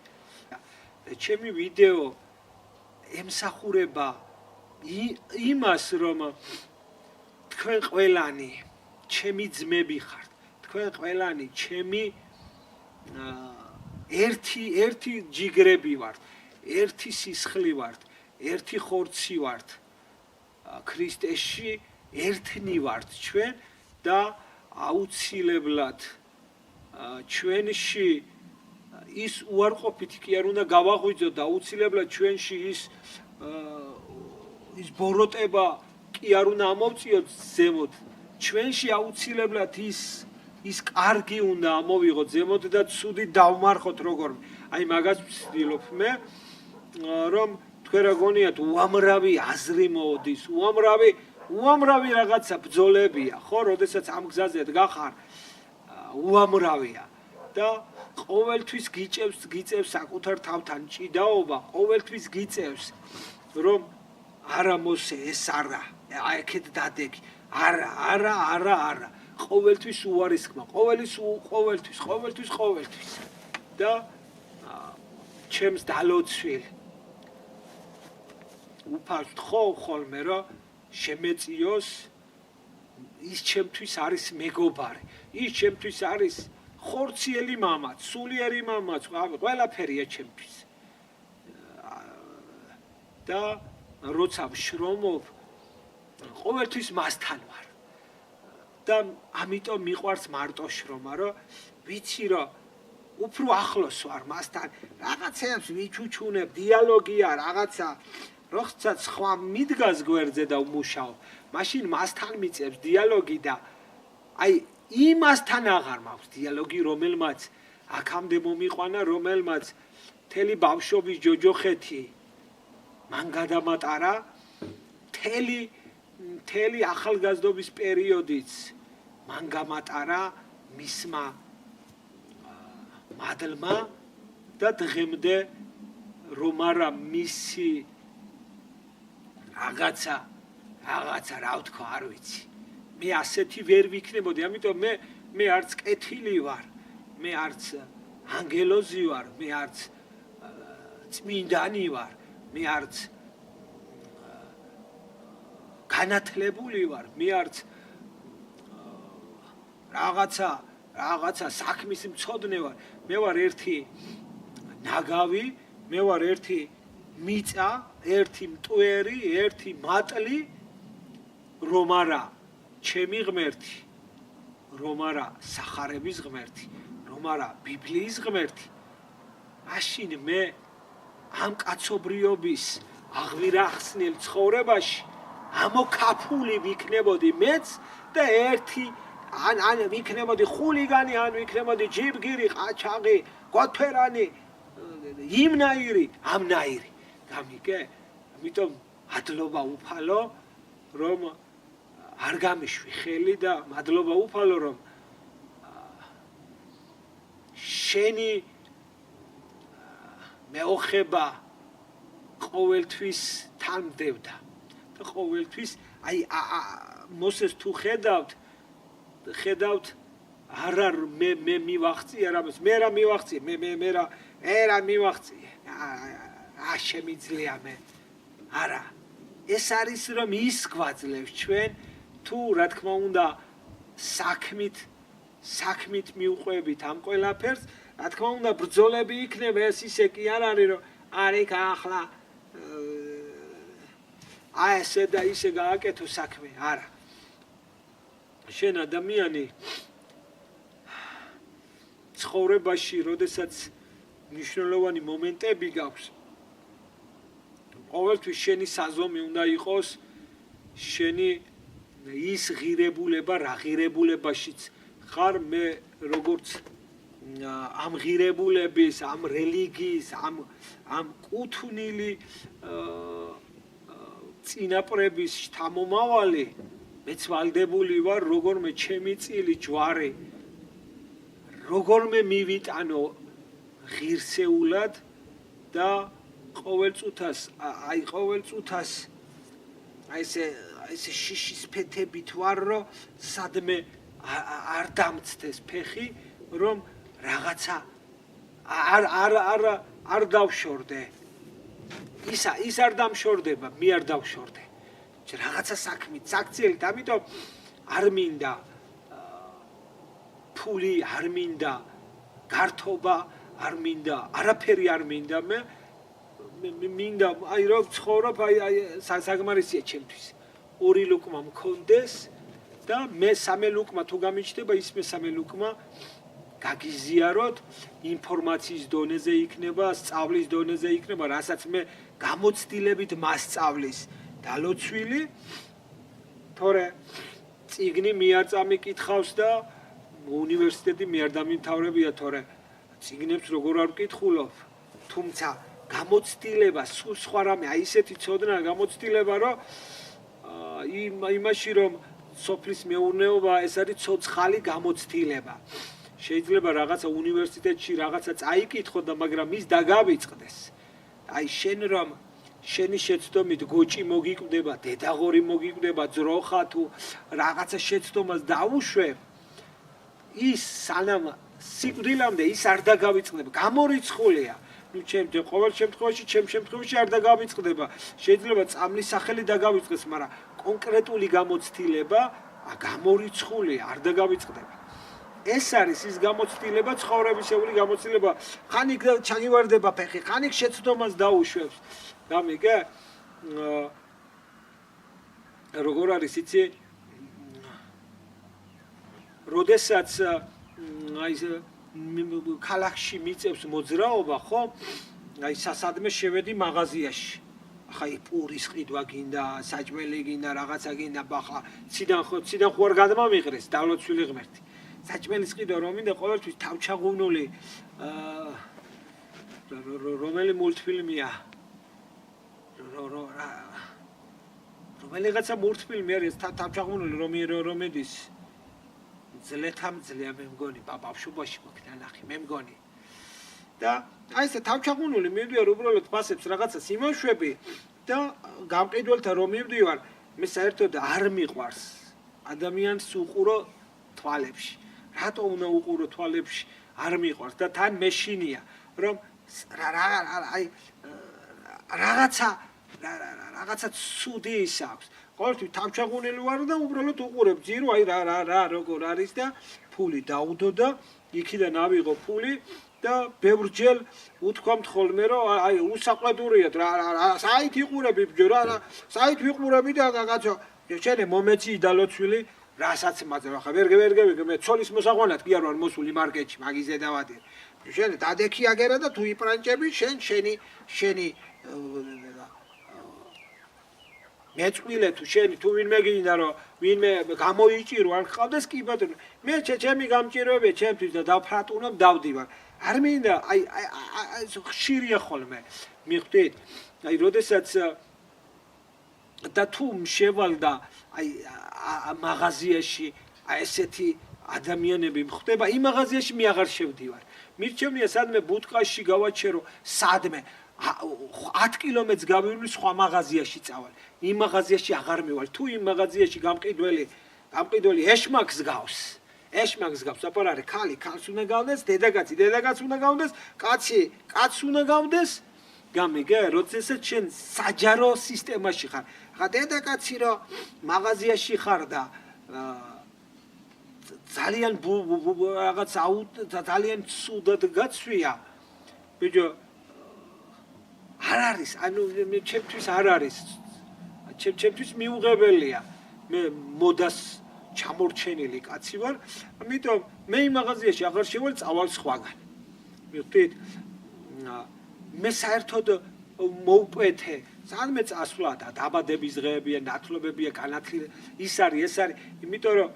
[SPEAKER 1] ჩემი ვიდეო ემსახურება იმას, რომ თქვენ ყველანი ჩემი ძმები ხართ, თქვენ ყველანი ჩემი ერთი ჯიგრები ვართ, ერთი სისხლი ვართ, ერთი ხორცი ვართ. ქრისტეში ერთნი ვართ ჩვენ და აუცილებლად ჩვენში ის უარყოფითი კი არ უნდა გავაღვიძოთ და აუცილებლად ჩვენში ის ბოროტება კი არ უნდა ამოვწიოთ ზემოთ. ჩვენში აუცილებლად ის კარგი უნდა ამოვიღოთ ზემოთ და ცუდი დავმარხოთ როგორმე. აი მაგას ვცდილობ მე, რომ თქვენ რა გონიათ უამრავი აზრი მოდის, უამრავი რაღაცა ბრძოლებია, ხო, როდესაც ამ გზაზე დგახარ, უამრავია და ყოველთვის გიწევს საკუთარ თავთან ჭიდაობა, ყოველთვის გიწევს, რომ არა მოსე ეს არა, აქეთ დადეგი, არა, ყოველთვის უარისკმა, ყოველთვის და ჩემს დალოცვილ უფალთ ხოლმე რომ შემეწიოს ის ჩემთვის არის მეგობარი, ის ჩემთვის არის ხორციელი მამაც, სულიერი მამაც, ყველაფერია ჩემთვის. და როცა ვშრომობ, ყოველთვის მასთან ვარ. და ამიტომ მიყვარს მარტო შრომა, რომ ვიცი რომ უფრო ახლოს ვარ მასთან, რაღაცებს ვიჩუჩუნებ, დიალოგია, რაღაცა როცა სხვა მიდგას გვერდზე და ვმუშაობ, მაშინ მასთან მიწევს დიალოგი და აი იმასთან აღარ მაქვს დიალოგი, რომელმაც აქამდე მომიყვანა, რომელმაც მთელი ბავშვობის ჯოჯოხეთი მან გადამატარა, მთელი ახალგაზრდობის პერიოდიც მან გამატარა მისმა მადლმა და დღემდე რომ არა მისი რაღაცა რა ვთქვა, არ ვიცი. მე ასეთი ვერ ვიქნებოდი, ამიტომ მე არც კეთილი ვარ, მე არც ანგელოზი ვარ, მე არც წმინდანი ვარ, მე არც განათლებული ვარ, მე არც რაღაცა საქმის მცოდნე ვარ, მე ვარ ერთი ნაგავი, მე ვარ ერთი მიწა, ერთი მტვერი, ერთი მატლი, რომ არა ჩემი ღმერთი, რომ არა სახარების ღმერთი, რომ არა ბიბლიის ღმერთი, მაშინ მე ამ კაცობრიობის აღვირახსნილ ცხოვრებაში ამოქაფული ვიქნებოდი მეც და ერთი ან ვიქნებოდი ხულიგანი, ან ვიქნებოდი ჯიბგირი, ყაჩაღი, გოთფერანი, იმნაირი, ამნაირი. გამიგე? ამიტომ მადლობა უფალო, რომ არ გამიშვი ხელი და მადლობა უფალო, რომ შენი მეოხება ყოველთვის თანმდებდა და ყოველთვის აი მოსეს თუ ხედავთ არა მე მივახცია რამეს, მე რა მივახცია, მე რა მივახცია, შემიძლია მე. არა, ეს არის რომ ის გვაძლევს ჩვენ თუ რა თქმა უნდა საქმით მიუყვებით ამ ყველაფერს, რა თქმა უნდა ბრძოლები იქნება, ეს ისე კი არ არის რომ არიქ ახლა ესე და ისე გააკეთო საქმე, არა. შენ ადამიანი ცხოვრებაში, როდესაც მნიშვნელოვანი მომენტები გაქვს, ყოველთვის შენი საზომი უნდა იყოს შენი ის ღირებულება, რა ღირებულებაშიც ხარ, მე როგორც ამ ღირებულების, ამ რელიგიის, ამ კუთვნილი წინაპრების შთამომავალი, მეც ვალდებული ვარ, როგორმე ჩემი წილი ჯვარი, როგორმე მივიტანო ღირსეულად და ყოველწუთას ესე შიშის ფეთებით ვარ, რომ სადმე არ დამცდეს ფეხი, რომ რაღაცა არ დავშორდე. ის არ დამშორდება, მე არ დავშორდე. რაღაცა საქმით, საქციელით, ამიტომ არ მინდა ფული, არ მინდა გართობა, არ მინდა, არაფერი არ მინდა მე მინდა აი რომ ცხოვრობ, აი საგმარისია ჩემთვის. ორი ლუკმა მქონდეს და მე სამე ლუკმა თუ გამიჩნდება, ის მესამე ლუკმა გაგიზიაროთ, ინფორმაციის დონეზე იქნება, სწავლის დონეზე იქნება, რასაც მე გამოცდილებით მასწავლის დალოცვილი, თორე წიგნი მე არ წამიკითხავს და უნივერსიტეტი მე არ დამიმთავრებია, თორე წიგნებს როგორ არ ვკითხულობ, თუმცა გამოცდილება, სულ სხვა რამე, აი ისეთი ცოდნა, გამოცდილება, რომ იმაში რომ სოფლის მეურნეობა ეს არის ცოცხალი გამოცდილება. შეიძლება რაღაცა უნივერსიტეტში რაღაცა წაიკითხო და მაგრამ ის დაგავიწყდეს. აი შენ რომ შენი შეცდომით გოჭი მოგიკვდება, დედაღორი მოგიკვდება, ძროხა თუ რაღაცა შეცდომას დაუშვებ, ის სანამ სიკვდილამდე ის არ დაგავიწყდება, გამორიცხულია. ნუ ჩემ ყოველ შემთხვევაში არ დაგავიწყდება. შეიძლება წამლის სახელი დაგავიწყდეს, მაგრამ კონკრეტული გამოცდილება გამორიცხულია, არ დაგავიწყდება. ეს არის ის გამოცდილება, ცხოვრებისეული გამოცდილება. ხან იქ ჩაგივარდება ფეხი, ხან იქ შეცდომას დაუშვებს. გამიგე? როგორ არის იცი? როდესაც აი ქალაქში მიწევს მოძრაობა, ხო? აი სასადმე შევედი მაღაზიაში. ახლა პურის ყიდვა გინდა, საჭმელი გინდა, რაღაცა გინდა, ბახა, ციდან ხო არ გადმამიღრეს დალოცვილი ღმერთი. საჭმელის ყიდვა რომ მინდა ყოველთვის თავჩაღუნული რომელი მულტფილმია? რომელიღაცა მულტფილმი არის თავჩაღუნული რომედის ძლეთამძლეა მე მგონი ბავშვობაში მოკიდა ნახე მე მგონი და აი ესე თავჩაღუნული მივდივარ უბრალოდ ფასებს რაღაცას იმოშვები და გამყიდველთა რომ მივდივარ მე საერთოდ არ მიყვარს ადამიანს უყურო თვალებში რატო უნდა უყურო თვალებში არ მიყვარს და თან მეშინია რომ აი რაღაცა ცუდი ის აქვს ყოველთვის თავჩაღუნელი ვარ და უბრალოდ უყურებ ძირო აი რა როგორ არის და ფული დაუდო და იქიდან ავიღო ფული და ბევრჯერ უთქვამთ ხოლმე რომ აი უსაყვედურიათ რა საით იყურები ბიჭო რა საით ვიყურები და რაღაცა შენ მომეცი დალოცვილი რასაც მაძრა ხა ვერ გევიგე მე ცოლის მოსაყვანად კი არ ვარ მოსული მარკეტში მაგიზე დავადე შენ დადექი აგერა და თუ იპრანჭები შენი მეწყვილე თუ შენი თუ ვინმე გინდა რომ ვინმე გამოიჭირო არ ხავდეს კი ბატონო მე ჩემი გამჭიროებია ჩემთვის და დავფრატუნებ დავდივარ არ მინდა აი ხშირია ხოლმე მიხვდით აი როდესაც და თუ შევალ და აი მაღაზიაში აი ესეთი ადამიანები მხვდება იმ მაღაზიაში მე აღარ შევდივარ მირჩევნია სადმე ბუტკაში გავაჩერო სადმე 10 კილომეტრს გავივლი სხვა მაღაზიაში წავალ. იმ მაღაზიაში აღარ მივალ. თუ იმ მაღაზიაში გამყიდველი ეშმაკს გავს. აპარარე ქალს უნდა გავდეს, დედაკაცს უნდა გავდეს, კაცს უნდა გავდეს. გამიგე, როდესაც შენ საჯარო სისტემაში ხარ. ხა დედაკაცი რო მაღაზიაში ხარ და ძალიან რაღაც ძალიან ცუდად გაცვია. ბიჭო არ არის, ანუ ჩემთვის არ არის. ჩემთვის მიუღებელია. მე მოდას ჩამორჩენილი კაცი ვარ, ამიტომ მე იმ მაღაზიაში აღარ შევალ წავალ სხვაგან. მივხვდით? მე საერთოდ მოვკვეთე, სადმე წასვლა და დაბადების დღეებია, ნათლობებია, განათლება, ის არის, იმიტომ რომ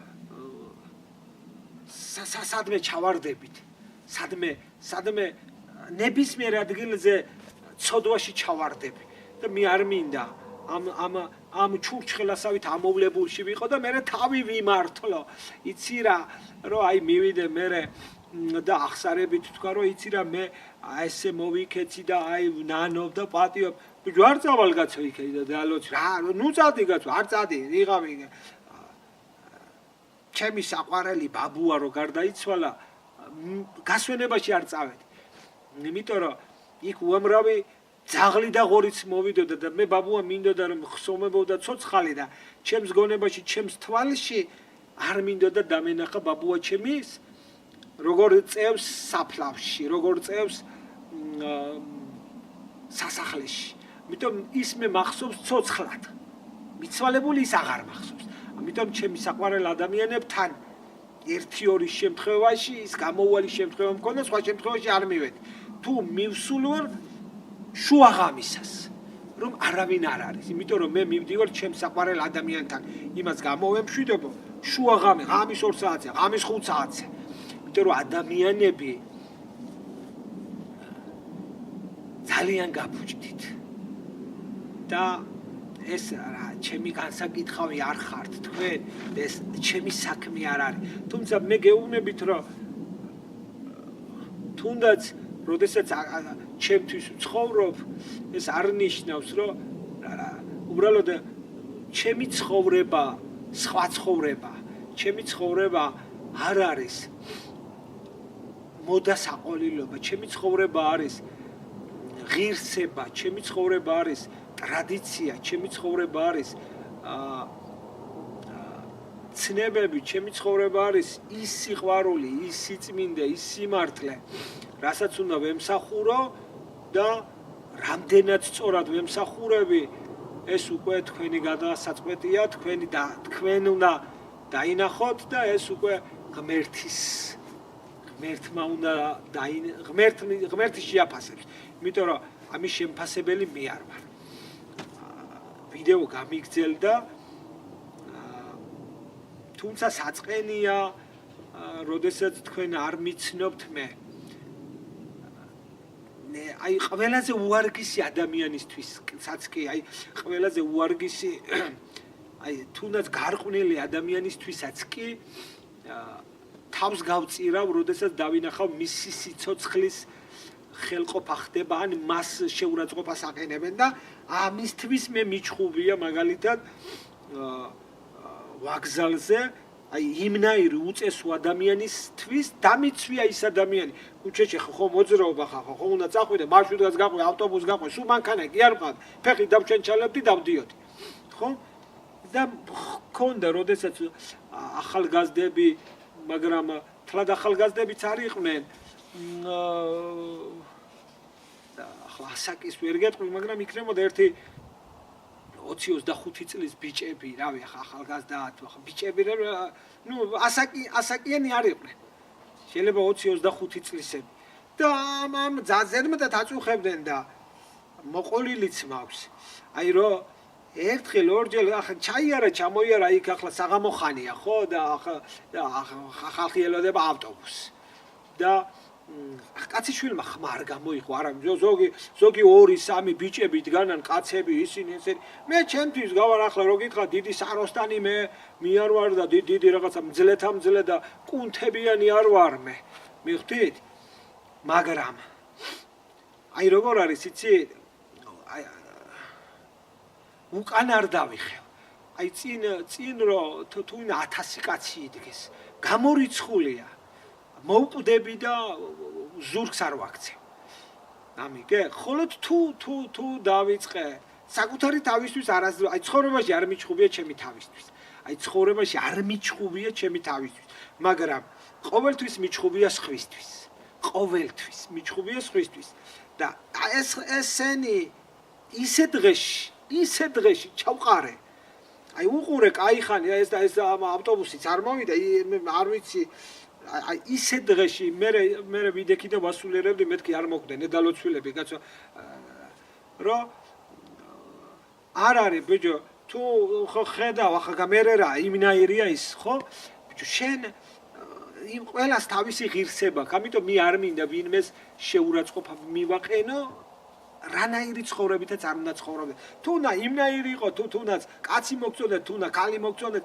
[SPEAKER 1] სადმე ჩავარდებით. სადმე ნებისმიერ ადგილზე ცოდვაში ჩავარდები და მე არ მინდა ამ ჩურჩხელასავით ამოვლებულში ვიყო და მე თავი ვიმართლო იცი რა რომ აი მივიდე მე და ახსარებით თქვა რომ იცი რა მე ესე მოვიქეცი და აი ნანობ და პატიობ ბიჭო არ წავალ კაცო იქ და დალოც რა ნუ წადი კაცო არ წადი ვიღავი ჩემი საყვარელი ბაბუა რო გარდაიცვალა გასვენებაში არ წავედი იმიტომ რომ იქ უამრავი ძაღლი და ღორიც მოვიდოდა და მე ბაბუა მინდოდა რომ ხსომებოდა ცოცხალი და ჩემს გონებაში, ჩემს თვალში არ მინდოდა დამენახა ბაბუა ჩემის როგორ წევს საფლავში, როგორ წევს სასახლეში. ამიტომ ის მე მახსოვს ცოცხლად. მიცვალებული ის აღარ მახსოვს. ამიტომ ჩემი საყვარელ ადამიანებთან ერთი-ორი შემთხვევაში ის გამოუვალი შემთხვევა მქონდა, სხვა შემთხვევაში არ მივედი. თუ მივსულ ვარ შუაღამისას, რომ არავინ არ არის, იმიტომ რომ მე მივდივარ ჩემს საყვარელ ადამიანთან, იმას გამოვემშვიდობო, შუაღამის, ღამის 2 საათზე, ღამის 5 საათზე. იმიტომ რომ ადამიანები ძალიან გაფუჭდით. და ეს რა, ჩემი განსაკითხავი არ ხართ თქვენ, ეს ჩემი საქმე არ არის. თუმცა მე გეუბნებით, რომ თუნდაც როდესაც ჩემთვის ვცხოვრობ, ეს არ ნიშნავს, რომ უბრალოდ ჩემი ცხოვრება, სხვა ცხოვრება, ჩემი ცხოვრება არ არის მოდასაყოლილობა, ჩემი ცხოვრება არის ღირსება, ჩემი ცხოვრება არის ტრადიცია, ჩემი ცხოვრება არის ცნებები, ჩემი ცხოვრება არის ის სიყვარული, ის სიწმინდე, ის სიმართლე, რასაც უნდა ვემსახურო და რამდენად სწორად ვემსახურები, ეს უკვე თქვენი გადასაწყვეტია, თქვენ უნდა დაინახოთ და ეს უკვე ღმერთმა უნდა ღმერთი შეაფასებს. იმიტომ რომ ამის შემფასებელი მე არ ვარ. ვიდეო გამიგრძელდა, თუმცა საწყენია, როდესაც თქვენ არ მიცნობთ მე. აი ყველაზე უარგისი ადამიანისთვისაც კი, აი ყველაზე უარგისი, აი თუნდაც გარყვნილი ადამიანისთვისაც კი თავს გავწირავ, როდესაც დავინახავ მისი სიცოცხლის ხელყოფა ხდება, ან მას შეურაცხყოფას აყენებენ და ამისთვის მე მიჩხუბია მაგალითად ვაგზალზე, აი იმნაირი უწესო ადამიანისთვის დამიცვია ის ადამიანი. ქუჩაში ხო მოძრაობა ხო უნდა წახვიდე, მარშრუტგას გაყვე, ავტობუსს გაყვე, სულ მანქანა კი არ მყავ, ფეხი დავჩენჩალებდი, დავდიოდი. ხო? და მქონდა, როდესაც ახალგაზრდები, მაგრამ თლად ახალგაზრდებიც არ იყვნენ. ახლა ასაკის ვერ გეტყვი, მაგრამ იქნებოდა ერთი 20-25 წლის ბიჭები, რავი, ახალგაზრდა თუ ახლა ბიჭები, ნუ ასაკიანი არ იყვნენ. შეიძლება 20-25 წლისები. და ამ ზერმედად აწუხებდნენ და მოყოლილიც მაქვს. აი რომ ერთხელ ორჯერ ახლა ჩაიარა, ჩამოიარა იქ ახლა საღამო ხანია, ხო? და ხალხი ელოდება ავტობუსს. და კაციშვილმა ხმა არ გამოიყო, არა, ზოგი 2-3 ბიჭები დგანან, კაცები, ისინი ესენი. მე ჩემთვის გავარ ახლა რო გითხრა, დიდი საროსტანი მე არ ვარ და დიდი რაღაცა მძლე და კუნთებიანი არ ვარ მე. მიხვდით? მაგრამ აი როგორ არის, იცი? აი უკან არ დავიხევ. აი წინ რო თუნდა 1000 კაცი იდგეს, გამორიცხულია. მოვკვდები და ზურგს არ ვაქცევ. ამიგე, ხოლოდ თუ დავიწყე საკუთარი თავისთვის არასდროს, აი ცხოვრებაში არ მიჩხუბია ჩემი თავისთვის. აი ცხოვრებაში არ მიჩხუბია ჩემი თავისთვის, მაგრამ ყოველთვის მიჩხუბია სხვისთვის. ყოველთვის მიჩხუბია სხვისთვის. და ესენი ისე დღეში ჩავყარე. აი უყურე, კაი ხანი, ეს ავტობუსიც არ მოვიდა, არ ვიცი. აი ისე დღეში მე ვიდექი და ვასულიერებდი, მეთქი არ მოკვდე ნედალოცვილები, კაცო. რომ არ არის, ბიჭო, თუ ხო ხედავ, ახლა გამერერა, იმნაირია ის, ხო? ბიჭო, შენ იმ ყველას თავისი ღირსება, ამიტომ მე არ მინდა ვინმეს შეურაცხყოფა მივაყენო, რანაირი ცხოვრებითაც არ უნდა ცხოვრობდე. თუნდა იმნაირი იყო, თუნდაც კაცი მოგწონდეთ, თუნდა ქალი მოგწონდეთ,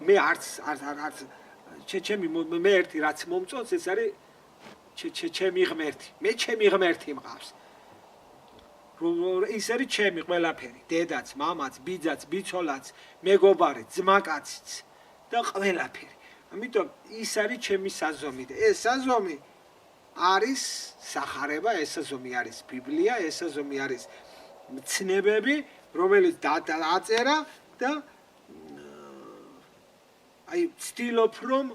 [SPEAKER 1] მე არც ჩემი მე ერთი რაც მომწონს, ეს არის ჩემი ღმერთი. მე ჩემი ღმერთი მყავს. ის არის ჩემი ყველაფერი, დედაც, მამაც, ბიძაც, ბიცოლაც, მეგობარი, ძმაკაციც და ყველაფერი. ამიტომ ის არის ჩემი საზომი და ეს საზომი არის სახარება, ესაზომი არის ბიბლია, ესაზომი არის მცნებები, რომელიც დაწერა და აი ვცდილობ რომ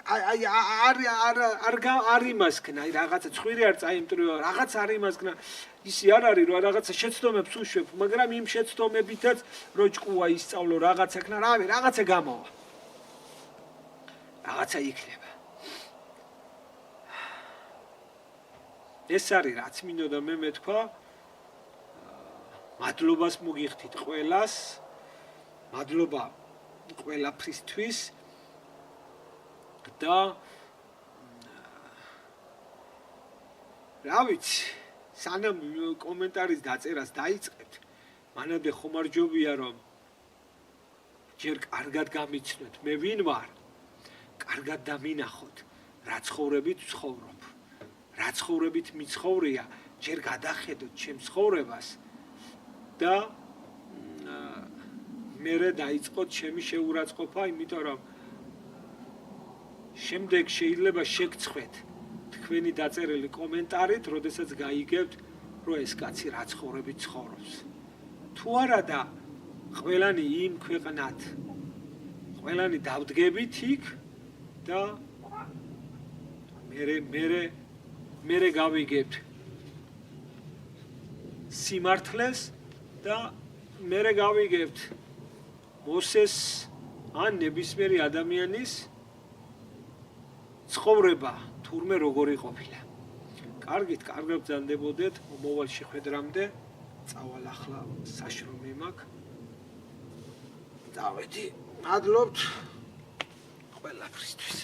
[SPEAKER 1] არ იმასქნა, აი რაღაცა ცხვირი არ წაიმტრიო, რაღაც არ იმასქნა. ისი არ არის რომ რაღაცა შეცდომებს უშვებ, მაგრამ იმ შეცდომებითაც რო ჭკუა ისწავლო რაღაცა ქნა, რავი, რაღაცა გამოვა. რაღაცა იქნება. ეს არის რაც მინდოდა მე მეთქვა. მადლობას მოგიხდით ყველას. მადლობა ყველაფრისთვის. და რა ვიცი, სანამ კომენტარის დაწერას დაიწყებთ, მანამდე ხომარჯობია რომ ჯერ კარგად გამიცნოთ, მე ვინ ვარ, კარგად დამინახოთ, რა ცხოვრებით ვცხოვრობ, რა ცხოვრებით მიცხოვრია, ჯერ გადახედოთ ჩემს ცხოვრებას და მერე დაიწყოთ ჩემი შეურაცხყოფა, იმიტომ რომ შემდეგ შეიძლება შეგცხვეთ თქვენი დაწერილი კომენტარით, როდესაც გაიგებთ, რომ ეს კაცი რა ცხოვრებით ცხოვრობს. თუ არა და ყველანი იმ ქვეყნად, ყველანი დავდგებით იქ და მერე გავიგებთ სიმართლეს და მერე გავიგებთ მოსეს ან ნებისმიერი ადამიანის ცხოვრება თურმე როგორი ყოფილა. კარგით, კარგად ბრძანდებოდეთ, მომავალ შეხვედრამდე. წავალ ახლა საშრომი მაქვს. დავედი, მადლობთ ყველაფრისთვის.